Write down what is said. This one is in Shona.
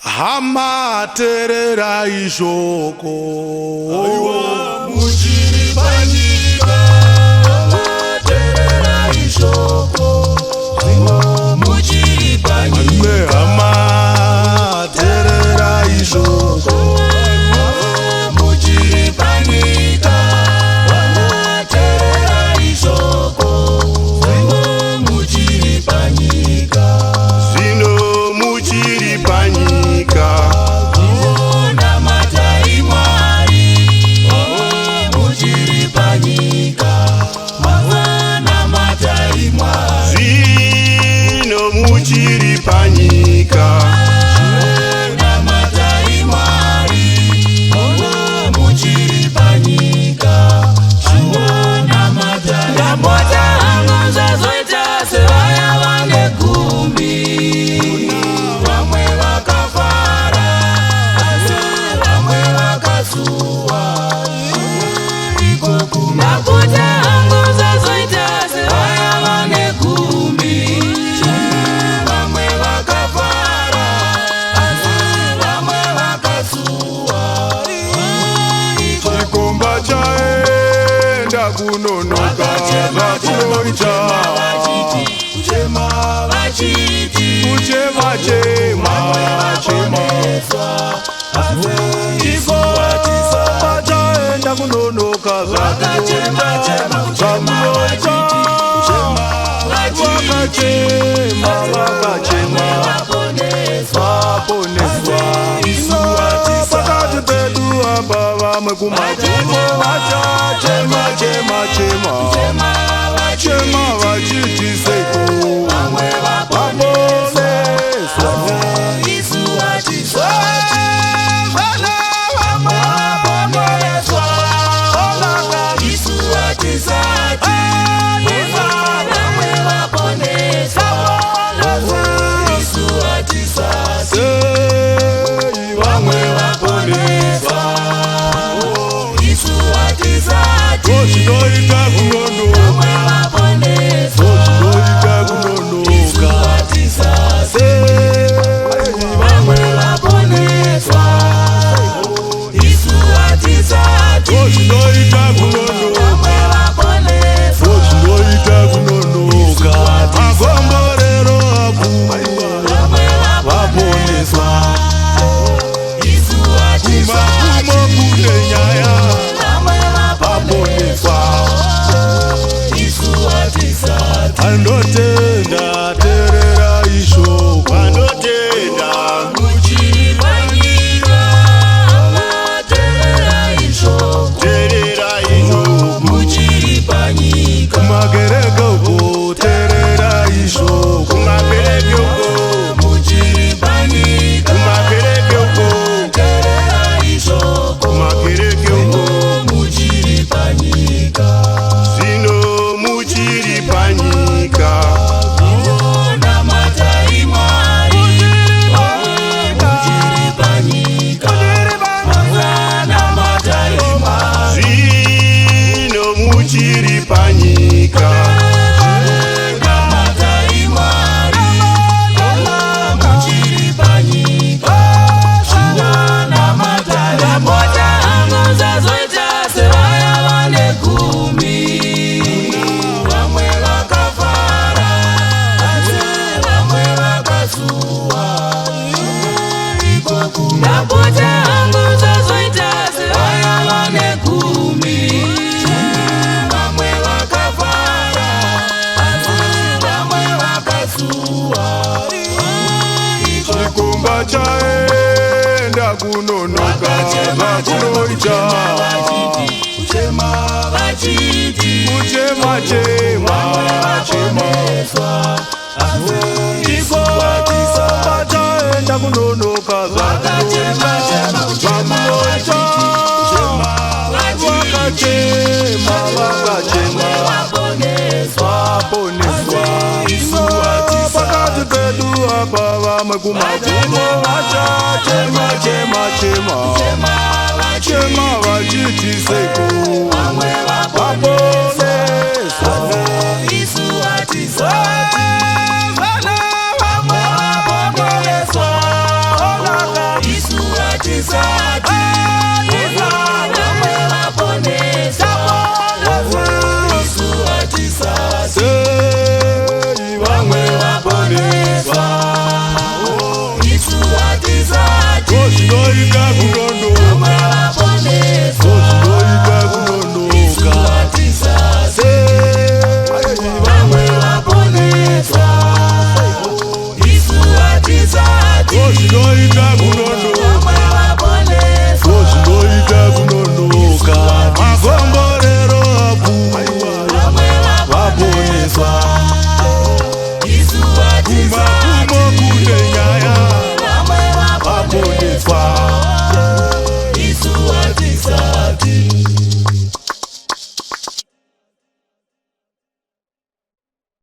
Hama terera ishoko Aiwa muchiri panyika Hama terera ishoko Muchiri panyika Hama terera ishoko Muchiri panyika Hama terera ishoko Muchiri panyika Zino muchiri panyika Ona matai mwari Muchiri panyika Mavana matai mwari Zino muchiri panyika Ona matai mwari Muchiri panyika Ona matai Ndapota hangu zazoita sevaya vane gumi Vamwe vakafara Asi vamwe vakasuwa Ndapota hangu zazoita sevaya vane gumi Vamwe vakafara Asi vamwe vakasuwa Chikomba chaenda kunonoka Vakunoita Kuchema vachiti Kuchema chema chema Chikomba chaenda kunonoka Vakachema chema kuchema vachiti Kuchema vachiti Vakachema Vaponeswa Vaponeswa Pakati pedu apa vamwe kumakumo Vachachema chema chema Chema vachiti seko Vamwe Vaponeswa Isu vachiswa Vamwe vaponeswa Isu vachisati Vamwe vaponeswa Isu vachisati Sei vamwe vaponeswa Isu vachisati Ochinoita kunonoka Vamwe vaponeswa Ochinoita Isu kunonoka vachisati Sei Vamwe vaponeswa Isu vachisati Ochinoita kunonoka Vamwe vaponeswa Ochinoita kunonoka Magomborero aku Vamwe vaponeswa Isu vachisati Makumo kune nyaya Vamwe vaponeswa Isu vachisati Andotenda terera ishoko Andotenda Muchiri panyika Terera ishoko terera ishoko Muchiri panyika Kumagereke uko terera ishoko Kumagereke uko Muchiri panyika Kumagereke uko Terera ishoko Kumagereke uko Muchiri panyika Zino muchiri panyika Ona matai mwari Muchiri panyika Mavana matai mwari Zino muchiri panyika Ona matai mwari Muchiri panyika Ona matai Ndapota hangu zazoita sevaya vane gumi Vamwe vakafara Asi vamwe vakasuwa Ndapota hangu zazoita sevaya vane gumi Vamwe vakafara Asi vamwe vakasuwa Chikomba chaenda kunonoka Vakunoita Kuchema vachiti Kuchema chema chema Chikomba chaenda kunonoka Vakunoita Vakachema vakachema Vaponeswa Pakati pedu apa vamwe kumakumo Vachachema chema chema Chema vachiti seko Vaponeswa Isu vachisati Vana vamwe vaponeswa ikaku